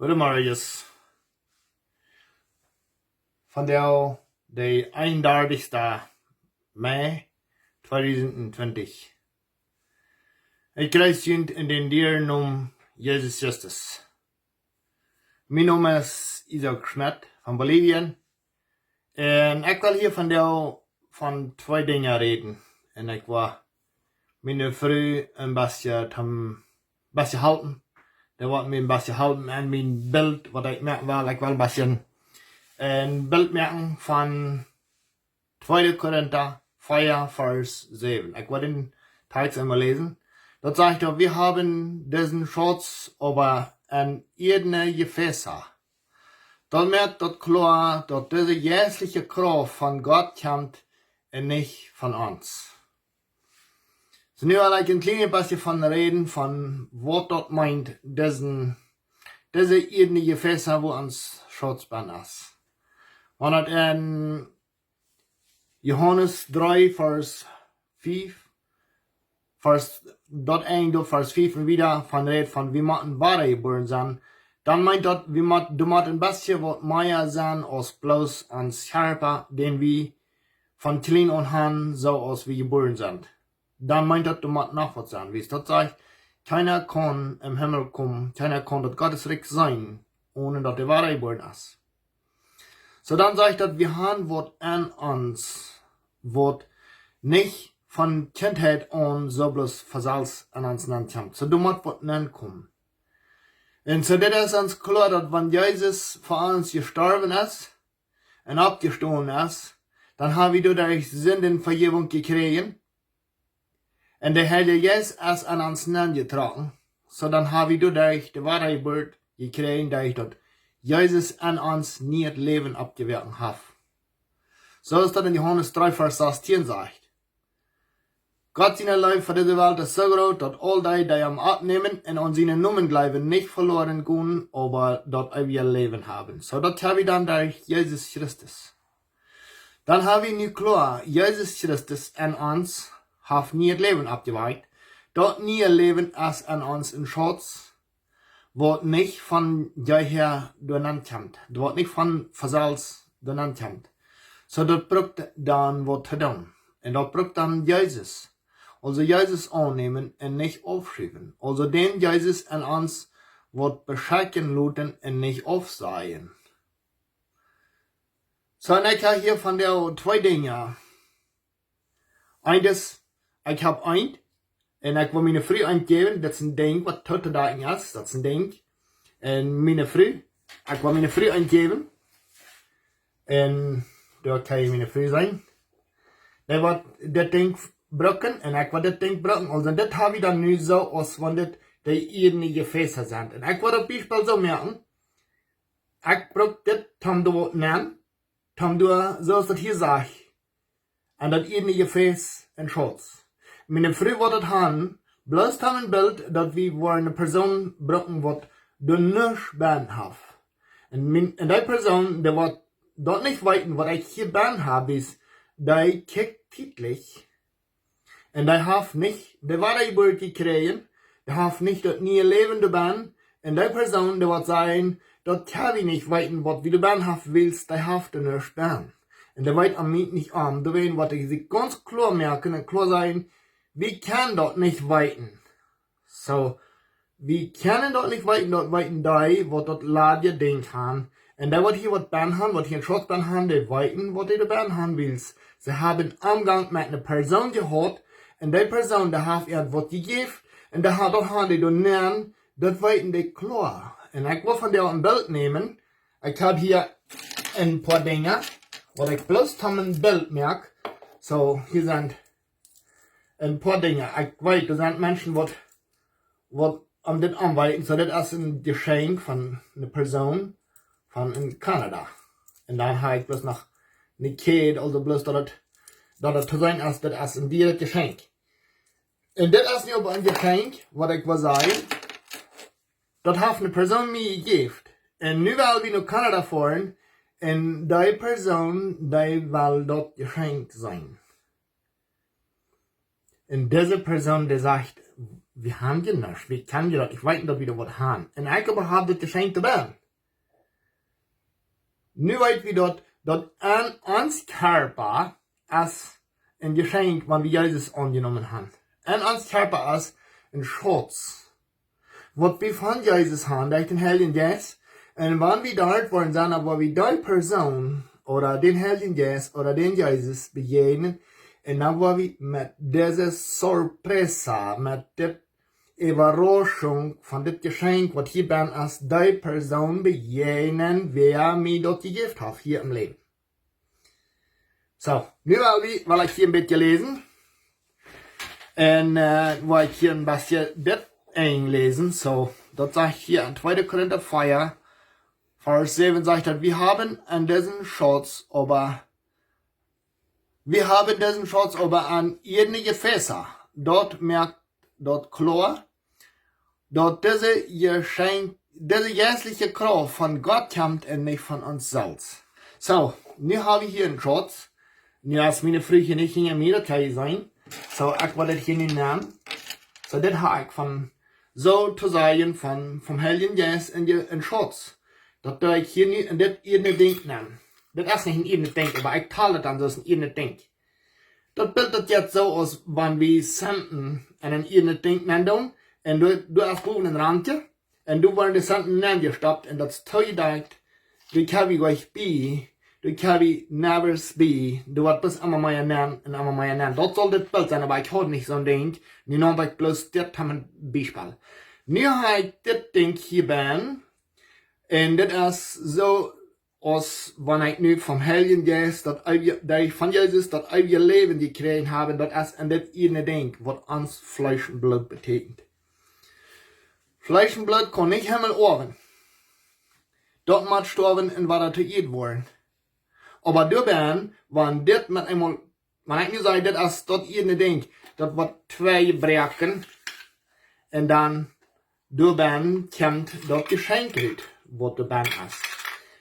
Goedemorgen. Vandaag de 31. mei 2020. Ik kruis jullie in den dierennaam Jezus Christus. Mijn naam is Schmith van Bolivien. En ik wil hier vandaag van twee dingen reden. En ik wil mijn vrouw een beetje helpen. Dat wordt me een beetje helpen en mijn beeld, wat ik merk wel, ik wil een beetje een beeld merken van 2. Korinther 4, Vers 7. Ik wil den Text einmal lesen. Dort sagt er, wir haben diesen Schatz aber ein Ieednet Jefäs. Dort merkt dort klar, dass diese jährliche Kraft von Gott kommt und nicht von uns. So nu wil ik een klein beetje van reden van wat dat meint, deze Ieednet Jefäs wo ons Schatzband is. Want het in Johannes 3 vers 5, dat eindigt vers 5 en wieder van redt van wie moeten ware geboren zijn, dan meint dat du moet een beetje wat meer zijn als bloos ons Kjarpa, den wie van klein aan zoals we geboren zijn. Dan meint dat du moet nog wat zijn. Wie dat zegt, keiner kann im Himmel kommen, keiner kann das Gottesreich sein, ohne dass der wahre geboren ist. So dann sagt dat wir haben was an uns, was nicht von Kindheit an so bloß versalz an uns nannt. So du musst was nankommen. Und so das ist uns klar, dass wenn Jesus für uns gestorben ist und abgestoßen ist, dann haben wir durch Sündenvergebung gekriegt. Und der Heilige Geist ist an uns nangetragen. So dann haben wir durch die Wahrheit gekriegt, durch das Jesus an uns nie das Leben abgewirkt hat. So ist das in Johannes 3, Vers 16 sagt. Gott seine Liebe für diese Welt ist so groß, dass all die ihm abnehmen und an seinen Namen bleiben, nicht verloren gehen, aber dort wir Leben haben. So das haben wir dann durch Jesus Christus. Dann haben wir nu klar, Jesus Christus an uns hat nie das Leben abgeweicht. Dort nie Leben ist an uns ein Schatz, was nicht von jeher durcheinander kommt. Dort nicht von Versalz durcheinander kommt. So dort braucht dann was zu tun. Und dort braucht dann Jesus. Also Jesus annehmen und nicht aufschreiben. Also den Jesus an uns wird beschenken lassen und nicht aufsehen. So, und ich habe hier von der zwei Dinge. Eines, ich habe und ich will meine Frau eingeben, das ist ein Ding, was tot da ist, das ist ein Ding. Und meine Frau, ich will meine Frau eingeben. Und da kann ich meine Frau sein. Der wird das Ding brücken und ich will das Ding brücken. Also das habe ich dann nicht so, als wenn das die Ieednet Jefäs sind. Und ich will das Beispiel so merken. Ich brück das, Tom du nennen, Tom du, so ist das hier sagt. Und das Ieednet Jefäs in Schatz. Meine Frau wird das haben, bloß haben ein Bild, dass wir eine Person brücken, was du nicht Band hast. Und die Person, die wird dort nicht weiten, was ich hier Band habe, ist, die kickt täglich. Und die hat nicht die wahre Geburt gekriegt, die hat nicht das nie lebende Band. Und die Person, die wird sagen, das kann ich nicht weiten, was wie du Band hast willst, die hat du nicht Band. Und die weit am Miet nicht an. Du weißt, was ich sich ganz klar merken und klar sein, wir können dort nicht weiten. So, wir können dort nicht weiten, dort weiten die, was dort Ladje Ding haben. Und da wird hier was Band haben, was hier ein Schutzband haben, die weiten, was die Band haben willst. Sie haben Umgang mit einer Person gehabt, und die Person, die hat ihr was gegeben, und da hat auch die nennen, das weiten die klar. Und ich will von der ein Bild nehmen. Ich habe hier ein paar Dinge, wo ich bloß ein Bild merke. So, hier sind ein paar Dinge. Ich weiß, da sind Menschen, die das anweiten. So, das ist ein Geschenk von einer Person von in Kanada. Und dann habe ich bloß noch eine Kette, also bloß, dass das zu sein ist, das ist ein direktes Geschenk. Und das ist nicht aber ein Geschenk, was ich will sagen, das hat eine Person mir gegeben. Und nu will wir nach Kanada fahren, und die Person, die will dort Geschenk sein. Und diese Person, die sagt, wir haben ja nichts, wir können ja, ich weiß nicht, ob wir da was haben. Und ich aber habe das Geschenk dabei. Nu weet we dat aan ons Kjarpa als een geschenk, wanneer we Jezus aangenomen hebben. En ons Kjarpa als een schutz. Wat we van Jezus hebben, dat is den Heiligen Geist. En wanneer we daar worden zijn, waar we die persoon, oder den Heiligen Geist, oder den Jezus begegnen, en dan waar we met deze Sorpresa, met dit Überraschung von dem Geschenk, was hier ben als die Person begegnen, wer mir dort gegeben hat, hier im Leben. So, nu will ich hier ein bisschen lesen. Und will ich hier ein bisschen das einlesen. So, das sagt hier in 2. Korinther 4, Vers 7 sagt er, wir haben diesen Schatz aber an Ieednet Jefäs. Dort merkt dort klar, dass diese geistliche Kraft von Gott kommt und nicht von uns selbst. So, nu habe ich hier einen Schatz. Nu als meine Früchte nicht hinter mir, das kann sein. So, ich will das hier nicht nehmen. So, das habe ich von, so zu sagen, vom Heiligen Geist in den Schatz. Das darf ich hier nicht in das Ieednet Ding nehmen. Das ist nicht ein Ieednet Ding, aber ich teile dann so ein Ieednet Ding. Das bildet jetzt so aus, wenn wir Senden in ein Ieednet Ding nennen. Und du hast oben ein Randje. Und du wollen die Senden neergestoppt. Und das Teudeigt, du kann wie euch be. Du kann wie nevers be. Du wirst bis immer mehr nennen und immer mehr nennen. Das soll das Bild sein, aber ich habe nicht so ein Ding. Nu habe ich bloß das haben ein Beispiel. Nu habe ich das Ding hier bin. Und das ist so, als wenn ich nu vom Heiligen Geist, dass ich von Jesus, das ewige Leben gekriegt habe, das ist in das Ieednet Ding, was uns Fleisch und Blut betekent. Fleisch und Blut kann nicht Himmel oben. Dort muss sterben und was zu eat worden. Aber du ben, wenn das mit einmal, wenn ich nur sage, das ist das Ieednet Ding, das wird 2 brechen, und dann, du ben, kommt das Geschenk ut, was du ben ist.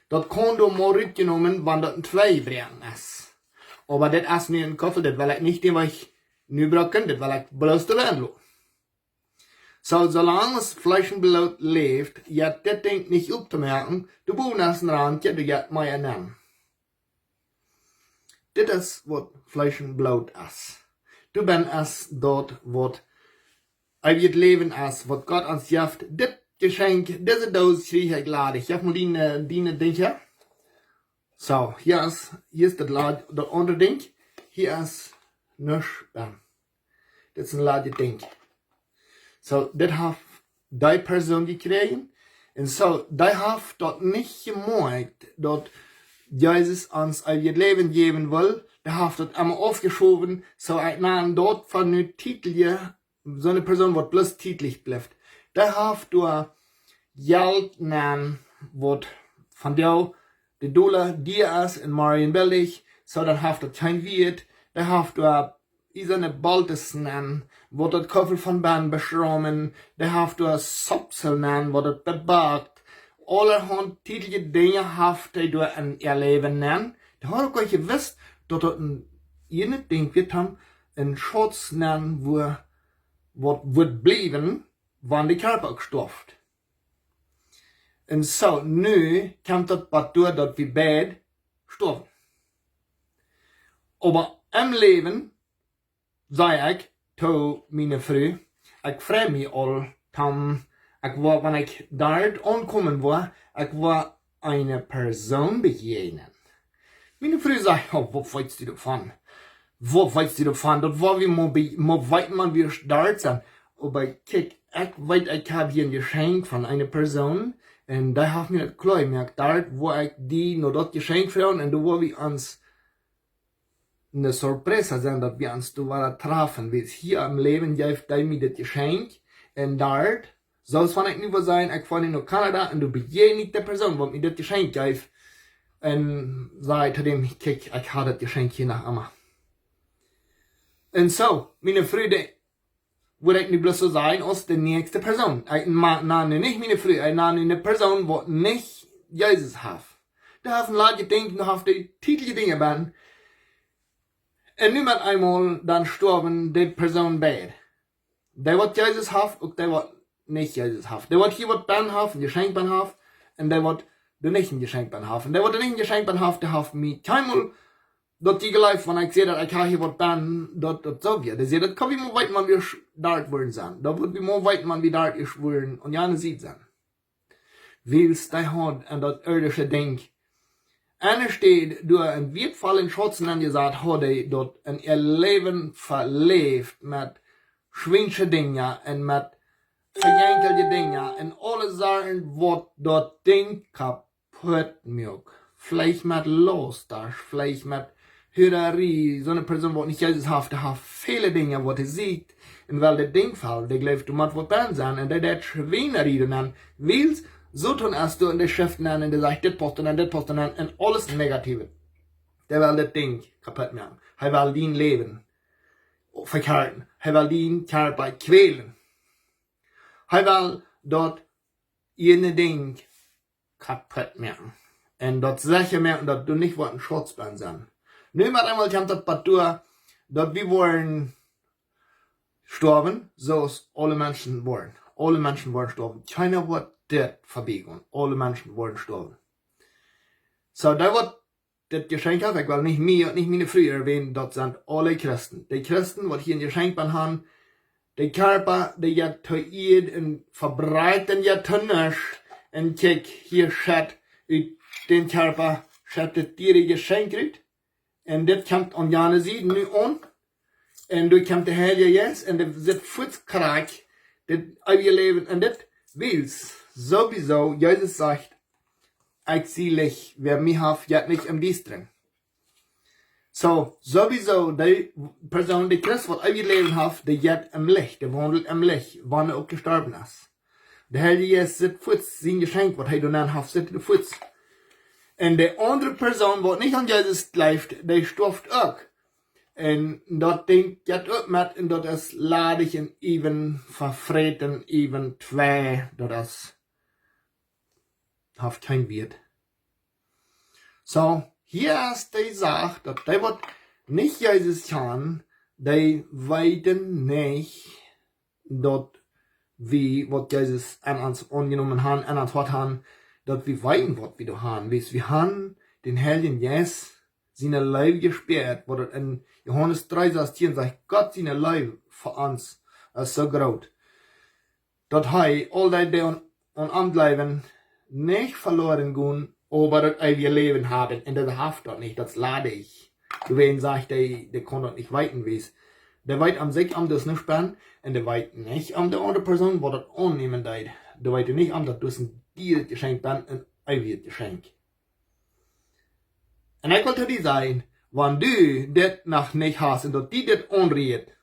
Das kann du mal mitgenommen, wenn das 2 brechen ist. Aber das ist mir ein Koffer, das will ich nicht, den ich nu brauchen, das will ich bloß zu werden. So, solange es Fleisch und Blut lebt, jetzt das Ding nicht aufzumerken, du brauchst ein Randje, du jetzt mehr nehmen. Das ist, was Fleisch und Blut ist. Du bist es dort, was ewiges Leben ist, was Gott uns gibt. Das Geschenk, diese Dose kriege ich lade. Ich habe mal die Ding hier. So, hier ist das andere Ding. Hier ist nichts. Das ist ein lade Ding. So, das hat die Person gekriegt. Und so, die hat dort nicht gemerkt, dass Jesus uns ein Leben geben will. Der hat das einmal aufgeschoben, so ein Namen dort von einem Titel, so eine Person, die bloß titelig bleibt. Der hat durch Geld nehmen, was von dir, die Dollar, dir ist in Marienbillig, so dann hat das kein Wert. Der hat durch iserne Baltes nennen, wo das Koffer von Bahn beschrauben, der hat durch Sopsel nennen, wo das bebagt. Allerhand titelige Dinge hat er durch ein Erleben nennen. Der hat auch gar nicht gewusst, dass das ein Ieednet Ding wird haben, ein Schutz nennen, wo wird bleiben, wann die Kjarpa gestorben. Und so, nu kommt das was durch, dass wir beide sterben. Aber im Leben, sag ich, zu meine Frau, ich freue mich all, wenn ich dort ankommen war, ich war eine Person begegnen. Meine Frau sagt, oh, was weißt du davon? Was weißt du davon? Das war wie mal weit man wir dort sind. Aber kick, ich weiß, ich habe hier ein Geschenk von einer Person, und da hat mir das klar gemerkt, dort, wo ich die noch das Geschenk freuen, und da wo wir uns eine Sorpresa sein, dass wir uns da treffen, wie es hier im Leben gibt, da mir das Geschenk, und dort, soll es von ich nicht sein, ich fahre nach Kanada, und du begegnest der Person, die mir das Geschenk gibt, und sage zu dem, kick, ich habe das Geschenk hier nach Amma. Und so, meine Freunde, würde ich nicht bloß so sein als die nächste Person. Ich nenne nicht meine Frau, ich nenne eine Person, die nicht Jesus hat. Da haben Leute gedacht, da haben die titelige Dinge werden. Und niemand einmal dann sterben die Person bad. Der wat Jesus haft, und der wat nicht Jesus haft. Der wat hier wat ben haft, ein Geschenk ben haft, und der wat der nicht ein Geschenk ben haft. Und der wat nicht ein Geschenk ben haft, der haft mich keinmal dat die gelijk, wanneer ik zei dat ik hier wat ben, dat zo weer. Dus dat kan wie maar weten man weer daar worden zijn. Dat wordt wie maar weten man wie daar is worden, en ja, ziet zijn. Wils die had en dat irdische ding. En er steht, door een wertvollen Schatzen angesagt, had hij dat een ihr Leben verleeft met schwinsche dingen en met verjenkelde dingen en alle zaken wat dat ding kapot maakt. Vielleicht met Losters, vielleicht met Hyreri, so eine Person, die nicht Jesus haft, der haft viele Dinge, die sieht, in welche Ding fällt, der glaubt, du musst was ben sein, und der Schweine reden, und willst, so tun erst du in der Schrift nennen, und der sagt, das posten, und alles Negative. Der will das Ding kaputt machen. Er will dein Leben verkehren. Er will dein Kjarpa quälen. Er will dort jene Ding kaputt machen. Und dort sicher merken, dass du nicht ein Schutzbein sein. Niemand einmal kommt das Patur, dass wir wollen sterben, so ist alle Menschen wollen. Alle Menschen wollen sterben. Keiner wird das verbiegen. Alle Menschen wollen sterben. So, da wird das Geschenk haben, ich will nicht mir und nicht meine Frühe erwähnen, das sind alle Christen. Die Christen, die hier ein Geschenk haben, die Kjarpa, die ja teuiert und verbreiten ja tönnisch. Und kijk, hier steht, den Kjarpa schattet dir die Geschenk ut. En det komt aan jane siden nu aan. En du komt det helge Jes. En det zit voetskrak. Det eeuwige leven. En dit wils. Sowieso, Jesus sagt, ik zielig, wer mich haft, jet nicht im Dienst drin. So, sowieso, die Person, die Christ, wat eeuwige leven haft, die jet im Licht. Die wandelt im Licht, wann auch gestorben ist. Der helge Jes zit voets, sein Geschenk, wat hij doen haft, zit de voets. En de andere persoon, wat niet aan Jezus blijft, die stoft ook. En dat ding gaat ook met, en dat is ladig en even vervreten, even twee, dat is, heeft geen weet. So, hier is die zaak, dat die wat niet Jezus gaan, die weten niet, dat wie, wat Jezus aan ons ongenomen hebben, aan ons wat hebben, dat wir weinen, was wir da haben. Wir haben den Heiligen Jes seine Leib gesperrt, wo das in Johannes 3 sagt, Gott seine Leib für uns ist so groß. Dat hij all die an anbleiben nicht verloren gehen, aber das ewige Leben haben. Und das haft dort nicht, das lade ich. Wen sagt, der kann dort nicht weiten, wies. Der weit am sich am das nicht sperren, und der weit nicht am der andere Person, wo das annehmen deit. Der weit nicht am das ein dir Geschenk ben, een eeuwig Geschenk. En ik wil te die zijn, wanneer du dit nog niet hast, en dat die dit onreed.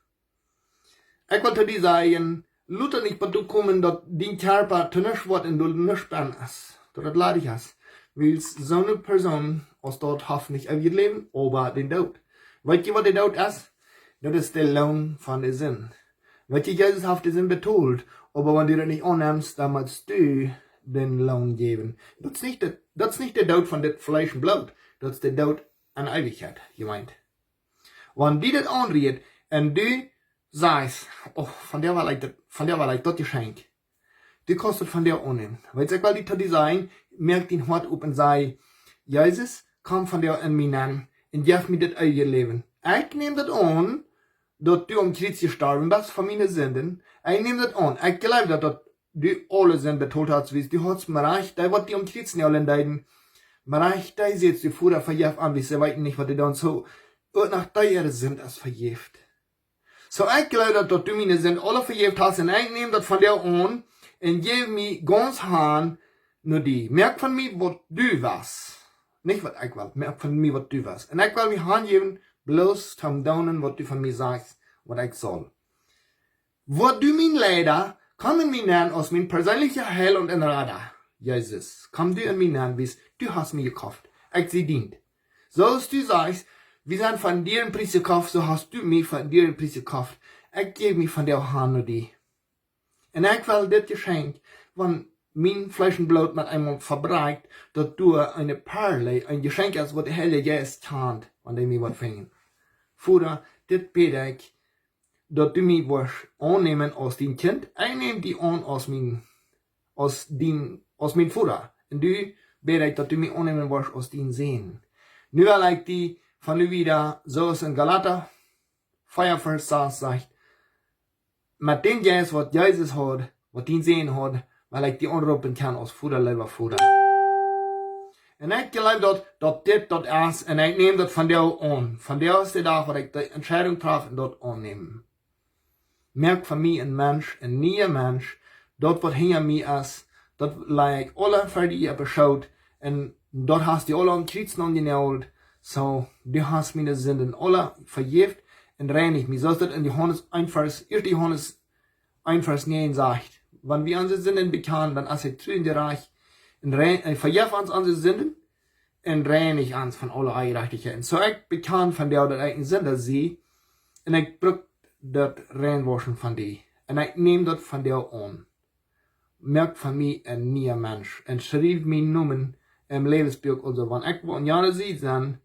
Ik wil te die zijn, laat niet bij toe komen dat die Kjarpa te niks wordt en du niks ben is. Dat het ladig is. Wils zo'n persoon, als dat haft niet eeuwig leven, aber den dood. Weet je wat de dood is? Dat is de loon van de zin. Weet je, Jezus heeft de zin betoeld, aber wanneer du dat niet aanneemt, dan moet du den Lohn geben. Das ist nicht der Tod von dem Fleisch und Blut. Das ist der Tod an Ewigkeit, gemeint. Wenn die das anrührt, und du sagst, oh, von der war ich das Geschenk. Du kannst das von der annehmen. Weil ich will die sagen, merkt ihn hart auf und sei, Jesus, komm von der in mich an, und gib mir das ewige Leben. Ich nehme das an, dass du am Kreuz gestorben bist von meinen Sünden. Ich nehme das an. Ich glaube, dass du alle sind betolt hast, wie du hast mir recht, da wird die um Kritzen ja allen deiden. Mir recht, da sitzt die Fuhrer verjeft an, wie sie weiten nicht, was die dann so, und nach der sind es verjeft. So, ich glaube, dass du meine sind alle verjeft hast, und ich nehme das von dir an, und gebe mir ganz Hahn, nur die. Merk von mir, was du warst. Nicht, was ich will, merk von mir, was du warst. Und ich will mir Hahn geben, bloß zum Daunen, was du von mir sagst, was ich soll. Was du mein Leider, komm in mich nennen aus mein persönlicher Heil und Enrader. Jesus, komm du in mich nennen, wie du hast mir gekauft. Ich sie dient. So als du sagst, wir sind von dir im Preis gekauft, so hast du mich von dir im Preis gekauft. Ich gebe mich von der Hand nur die. Und ich will das Geschenk, wenn mein Fleisch und Blut mit einmal verbreitet, dass du eine Perle, ein Geschenk ist, was der Heilige Geist kann, wenn der mir was fängt. Vater, das bete ich, dat du mich wirst annehmen als dein Kind. Ich nehme die an als mein Vater. Und du bereit, dass du mich annehmen wirst als dein Sohn. Nu will ich die von nu wieder, so ist in Galater 4, Vers 6 sagt, mit dem Geist, was Jesus hat, was dein Sohn hat, weil ich die anrufen kann als Vater, lieber Vater. Und ich glaube, dass das ist, und ich nehme das von dir an. Von dir ist der Tag, wo ich die Entscheidung treffe und das annehme. Merk von mir ein Mensch, ein neuer Mensch, das, was hinter mir ist, das like alle für die beschaut, und dort hast du alle am Kreuz angenäht, so, du hast meine Sünden alle vergibt und reinigt mich. So ist das in Johannes 1, Vers 9 sagt, wenn wir unsere Sünden bekennen, dann ist er zu in der Reich, und vergibt uns unsere Sünden, und reinigt uns von aller Ungerechtigkeit. So, ich bekenne von dir, dass ich ein Sünder sehe, und ich brauche das reinwaschen von dir. Und ich nehme das von dir an. Merk von mir ein neuer Mensch. Und schrieb mir Namen im Lebensbuch. Also, wenn ich von Jahre sehe, dann,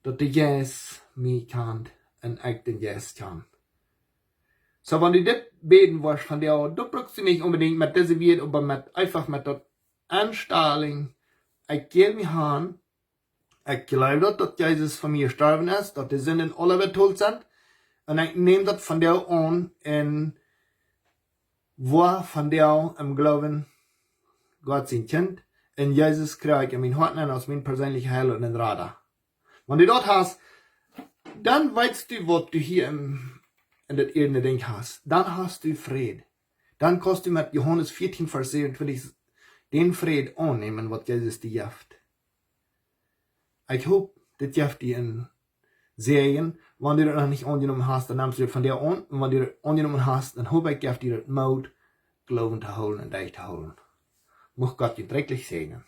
dass der Jesus mich kennt und ich den Jesus kann. So, wenn du das beten willst von dir, du brauchst du nicht unbedingt mit dieser Welt, aber einfach mit der Anstellung. Ich gehe mich an. Ich glaube, dass Jesus von mir gestorben ist, dass die Sünden alle betont sind. Und ich nehme das von dir an und war von dir im Glauben, Gott sein Kind, in Jesus krieg in mein Herz als mein persönlicher Heiler und Rader. Wenn du das hast, dann weißt du, was du hier in das Ieednet Ding hast. Dann hast du Frieden. Dann kannst du mit Johannes 14, Vers 27 den Frieden annehmen, was Jesus dir gibt. Ich hoffe, das gibt dir in Serien. Wenn du das noch nicht angenommen hast, dann nimmst du das von dir an. Und wenn du das angenommen hast, dann hoffe ich, gibt dir das Mut, Glauben zu holen und dich zu holen. Muss Gott dir drecklich segnen.